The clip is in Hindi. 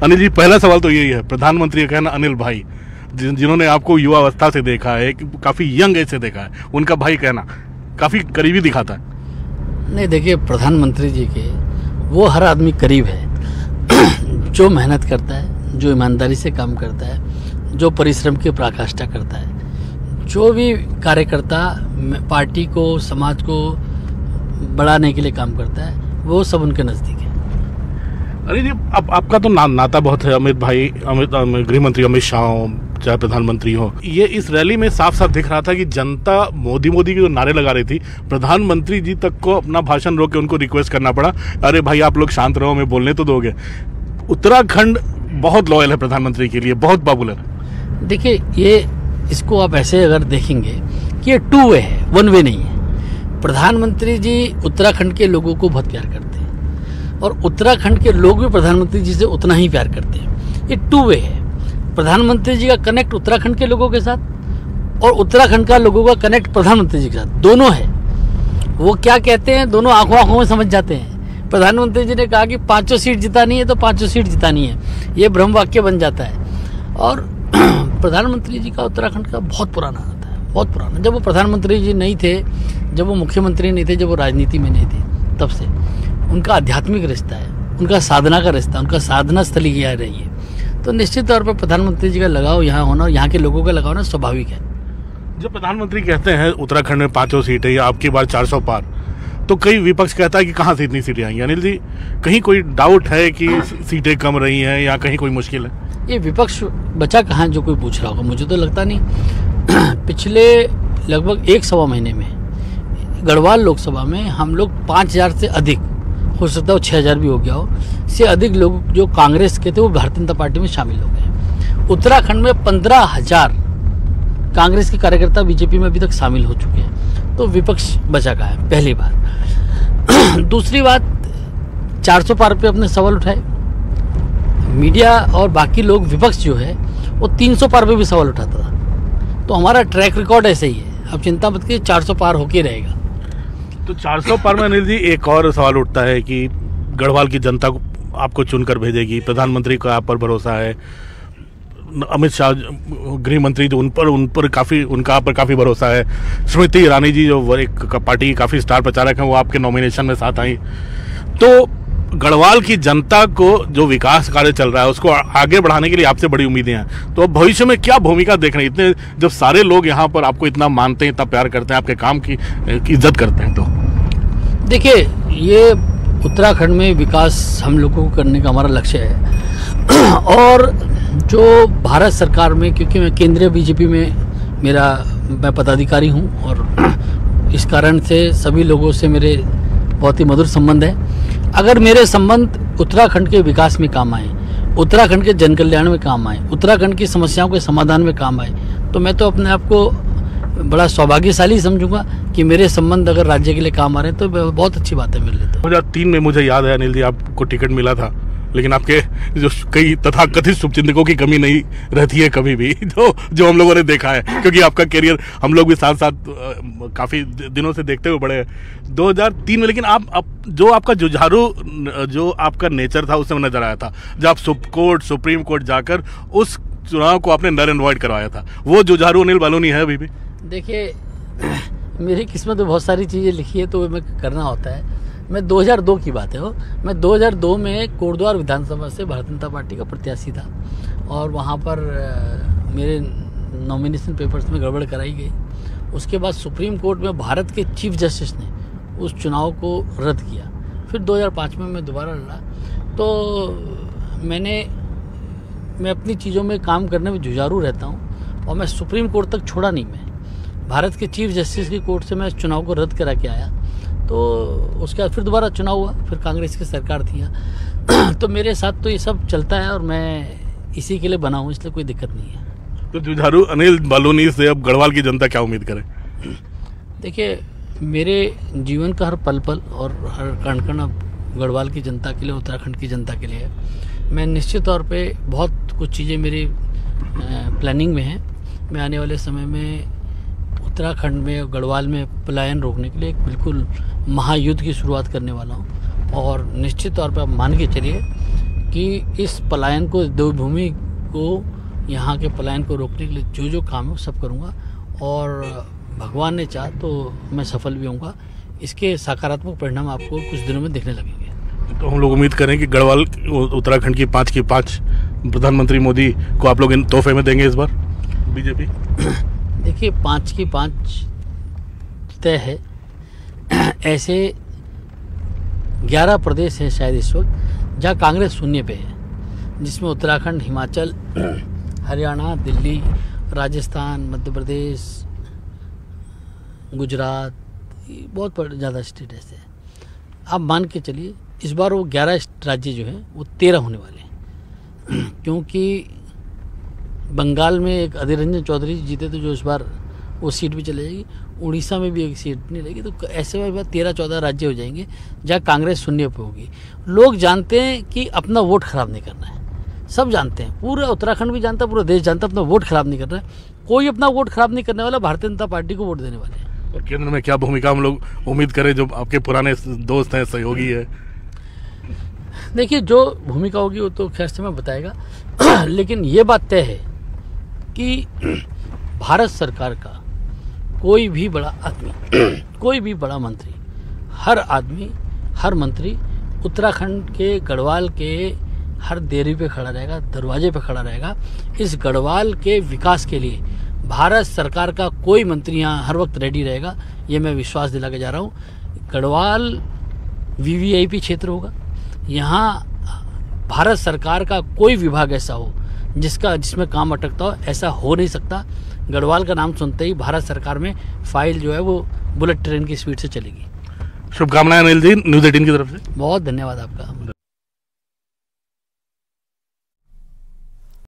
अनिल जी, पहला सवाल तो यही है, प्रधानमंत्री का कहना अनिल भाई, जिन्होंने आपको युवा अवस्था से देखा है, काफी यंग एज से देखा है, उनका भाई कहना काफी करीबी दिखाता है। नहीं, देखिए, प्रधानमंत्री जी के वो हर आदमी करीब है जो मेहनत करता है, जो ईमानदारी से काम करता है, जो परिश्रम की पराकाष्ठा करता है, जो भी कार्यकर्ता पार्टी को, समाज को बढ़ाने के लिए काम करता है, वो सब उनके नज़दीक है। अरे जी, अब आपका तो नाता बहुत है, अमित भाई, गृह मंत्री अमित शाह हो, चाहे प्रधानमंत्री हो, ये इस रैली में साफ साफ दिख रहा था कि जनता मोदी मोदी के जो नारे लगा रही थी, प्रधानमंत्री जी तक को अपना भाषण रोक के उनको रिक्वेस्ट करना पड़ा, अरे भाई आप लोग शांत रहो, हमें बोलने तो दोगे। उत्तराखंड बहुत लॉयल है प्रधानमंत्री के लिए, बहुत पॉपुलर है। देखिए, ये इसको आप ऐसे अगर देखेंगे कि ये टू वे है, वन वे नहीं है। प्रधानमंत्री जी उत्तराखंड के लोगों को बहुत प्यार करते हैं और उत्तराखंड के लोग भी प्रधानमंत्री जी से उतना ही प्यार करते हैं। ये टू वे है। प्रधानमंत्री जी का कनेक्ट उत्तराखंड के लोगों के साथ और उत्तराखंड का लोगों का कनेक्ट प्रधानमंत्री जी के साथ, दोनों है। वो क्या कहते हैं, दोनों आंखों आंखों में समझ जाते हैं। प्रधानमंत्री जी ने कहा कि 500 सीट जितानी है तो 500 सीट जितानी है, ये ब्रह्म वाक्य बन जाता है। और प्रधानमंत्री जी का उत्तराखंड का बहुत पुराना आता है, बहुत पुराना। जब वो प्रधानमंत्री जी नहीं थे, जब वो मुख्यमंत्री नहीं थे, जब वो राजनीति में नहीं थे, तब से उनका आध्यात्मिक रिश्ता है, उनका साधना का रिश्ता, उनका साधना स्थली यहाँ रही है। तो निश्चित तौर पर प्रधानमंत्री जी का लगाव यहाँ होना और यहाँ के लोगों का लगाव ना स्वाभाविक है। जब प्रधानमंत्री कहते हैं उत्तराखंड में 500 सीटें या आपकी बार 400 पार, तो कई विपक्ष कहता है कि कहाँ से इतनी सीटें आएंगी। अनिल जी, कहीं कोई डाउट है कि सीटें कम रही हैं या कहीं कोई मुश्किल है? ये विपक्ष बचा कहाँ जो कोई पूछ रहा होगा, मुझे तो लगता नहीं। पिछले लगभग 1-1.25 महीने में गढ़वाल लोकसभा में हम लोग 5,000 से अधिक, हो सकता है 6,000 भी हो गया हो, से अधिक लोग जो कांग्रेस के थे वो भारतीय जनता पार्टी में शामिल हो गए। उत्तराखंड में 15,000 कांग्रेस के कार्यकर्ता बीजेपी में अभी तक शामिल हो चुके हैं। तो विपक्ष बचा का है, पहली बात। दूसरी बात, 400 पार पे अपने सवाल उठाए। मीडिया और बाकी लोग, विपक्ष जो है वो 300 पार पे भी सवाल उठाता था। तो हमारा ट्रैक रिकॉर्ड ऐसे ही है। अब चिंता मत कीजिए, 400 पार होके रहेगा। तो 400 पार में अनिल जी एक और सवाल उठता है कि गढ़वाल की जनता को आपको चुनकर भेजेगी, प्रधानमंत्री का आप पर भरोसा है, अमित शाह गृह मंत्री जो उनका आप पर काफी भरोसा है, स्मृति ईरानी जी जो एक पार्टी की काफी स्टार प्रचारक हैं, वो आपके नॉमिनेशन में साथ आई। तो गढ़वाल की जनता को जो विकास कार्य चल रहा है उसको आगे बढ़ाने के लिए आपसे बड़ी उम्मीदें हैं। तो अब भविष्य में क्या भूमिका देख रहे हैं, इतने जब सारे लोग यहाँ पर आपको इतना मानते हैं, इतना प्यार करते हैं, आपके काम की इज्जत करते हैं? तो देखिए, ये उत्तराखंड में विकास हम लोगों को करने का हमारा लक्ष्य है। और जो भारत सरकार में, क्योंकि मैं केंद्रीय बीजेपी में मैं पदाधिकारी हूँ और इस कारण से सभी लोगों से मेरे बहुत ही मधुर संबंध है। अगर मेरे संबंध उत्तराखंड के विकास में काम आए, उत्तराखंड के जन कल्याण में काम आए, उत्तराखंड की समस्याओं के समाधान में काम आए, तो मैं तो अपने आप को बड़ा सौभाग्यशाली समझूंगा कि मेरे संबंध अगर राज्य के लिए काम आ रहे हैं, तो बहुत अच्छी बात है मेरे लिए। तो 2003 में मुझे याद है अनिल जी, आपको टिकट मिला था, लेकिन आपके जो कई तथाकथित शुभचिंतकों की कमी नहीं रहती है कभी भी, जो हम लोगों ने देखा है, क्योंकि आपका करियर हम लोग भी साथ साथ काफी दिनों से देखते हुए बड़े हैं 2003 में। लेकिन आप जो आपका जुझारू, जो आपका नेचर था, उस समय नजर आया था जब आप सुप्रीम कोर्ट जाकर उस चुनाव को आपने नर एंड वॉइड करवाया था। वो जुझारू अनिल बालूनी है अभी भी? देखिए, मेरी किस्मत में बहुत सारी चीज़ें लिखी है, तो मैं करना होता है। मैं 2002 की बात है वो, मैं 2002 में कोटद्वार विधानसभा से भारतीय जनता पार्टी का प्रत्याशी था और वहाँ पर मेरे नॉमिनेशन पेपर्स में गड़बड़ कराई गई। उसके बाद सुप्रीम कोर्ट में भारत के चीफ जस्टिस ने उस चुनाव को रद्द किया। फिर 2005 में मैं दोबारा लड़ा। तो मैं अपनी चीज़ों में काम करने में जुझारू रहता हूँ और मैं सुप्रीम कोर्ट तक छोड़ा नहीं। मैं भारत के चीफ जस्टिस की कोर्ट से मैं इस चुनाव को रद्द करा के आया। तो उसके बाद फिर दोबारा चुनाव हुआ, फिर कांग्रेस की सरकार थी यहाँ। तो मेरे साथ तो ये सब चलता है और मैं इसी के लिए बना हूँ, इसलिए कोई दिक्कत नहीं है। तो जुझारू अनिल बालूनी से अब गढ़वाल की जनता क्या उम्मीद करे? देखिए, मेरे जीवन का हर पल और हर कण अब गढ़वाल की जनता के लिए, उत्तराखंड की जनता के लिए है। मैं निश्चित तौर पे बहुत कुछ चीज़ें मेरी प्लानिंग में हैं। मैं आने वाले समय में उत्तराखंड में, गढ़वाल में पलायन रोकने के लिए एक बिल्कुल महायुद्ध की शुरुआत करने वाला हूँ। और निश्चित तौर पर आप मान के चलिए कि इस पलायन को, देवभूमि को, यहाँ के पलायन को रोकने के लिए जो जो काम है वो सब करूँगा और भगवान ने चाहा तो मैं सफल भी होऊंगा। इसके सकारात्मक परिणाम आपको कुछ दिनों में दिखने लगेंगे। तो हम लोग उम्मीद करें कि गढ़वाल उत्तराखंड की 5 की 5 प्रधानमंत्री मोदी को आप लोग इन तोहफे में देंगे इस बार बीजेपी? देखिए 5 की 5 तय है। ऐसे 11 प्रदेश हैं शायद इस वक्त जहाँ कांग्रेस शून्य पे है, जिसमें उत्तराखंड, हिमाचल, हरियाणा, दिल्ली, राजस्थान, मध्य प्रदेश, गुजरात, बहुत ज़्यादा स्टेट ऐसे हैं। आप मान के चलिए इस बार वो 11 राज्य जो हैं वो 13 होने वाले हैं क्योंकि बंगाल में एक अधीर रंजन चौधरी जीते तो जो इस बार वो सीट भी चले जाएगी, उड़ीसा में भी एक सीट नहीं रहेगी, तो ऐसे में 13-14 राज्य हो जाएंगे जहाँ कांग्रेस शून्य पे होगी। लोग जानते हैं कि अपना वोट खराब नहीं करना है, सब जानते हैं, पूरा उत्तराखंड भी जानता है, पूरा देश जानता है अपना वोट खराब नहीं करना है। कोई अपना वोट खराब नहीं करने वाला, भारतीय जनता पार्टी को वोट देने वाले हैं। और केंद्र में क्या भूमिका हम लोग उम्मीद करें, जो आपके पुराने दोस्त हैं, सहयोगी है? देखिए जो भूमिका होगी वो तो खैर समय बताएगा लेकिन ये बात तय है कि भारत सरकार का कोई भी बड़ा आदमी कोई भी बड़ा मंत्री, हर आदमी, हर मंत्री उत्तराखंड के गढ़वाल के हर देरी पे खड़ा रहेगा, दरवाजे पे खड़ा रहेगा। इस गढ़वाल के विकास के लिए भारत सरकार का कोई मंत्री यहाँ हर वक्त रेडी रहेगा, ये मैं विश्वास दिला के जा रहा हूँ। गढ़वाल वीवीआईपी क्षेत्र होगा, यहाँ भारत सरकार का कोई विभाग ऐसा हो जिसमें काम अटकता हो, ऐसा हो नहीं सकता। गढ़वाल का नाम सुनते ही भारत सरकार में फाइल जो है वो बुलेट ट्रेन की स्पीड से चलेगी। शुभकामनाएं अनिल जी, न्यूज़ 18 की तरफ से। बहुत धन्यवाद आपका।